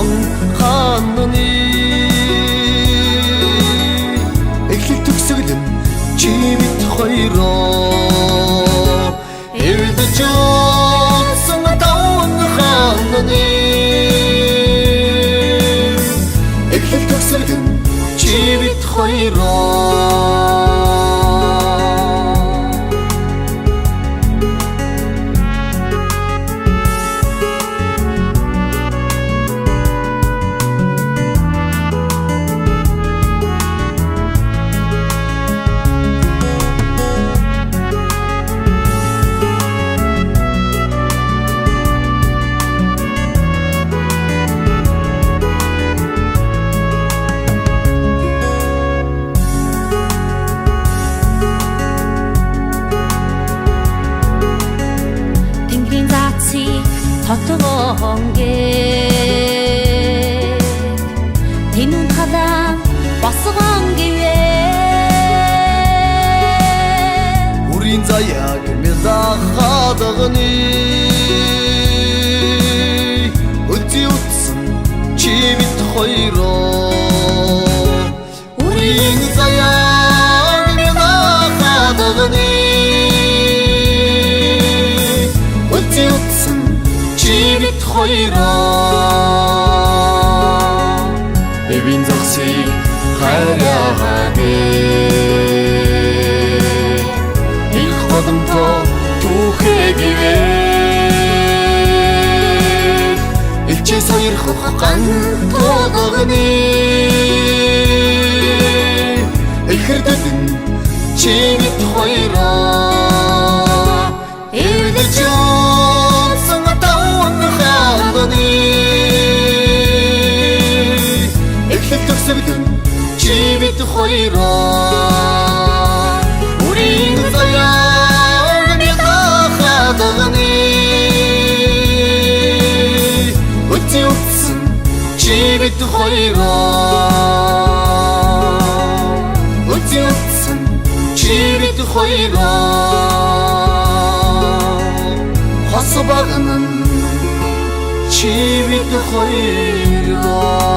таван хааны эхлэл төгсгөл нь чи бид хоёроо эвдэж утсан таван хааны эхлэл төгсгөл нь чи бид хоёроо Хотгонгээ тэнүүн халаан босгон гэвэ үрийн заяаг мэдахадагны өдий утсан чи бид хоёроо үрийн заяаг мэдахадагны өдий утсан чи бид хоёроо эвийн зогсыг хайраагээ их бодомтой түүхэгэвэ элчээ сойрхох гантогны эхэрдэн чи бид хоёроо эвдэж эхлэл төгсгөл нь чи бид хоёроо үрийн заяаг мэдахадагны өдий утсан чи бид хоёроо өдий утсан чи бид хоёроо хос багнан чи бид хоёроо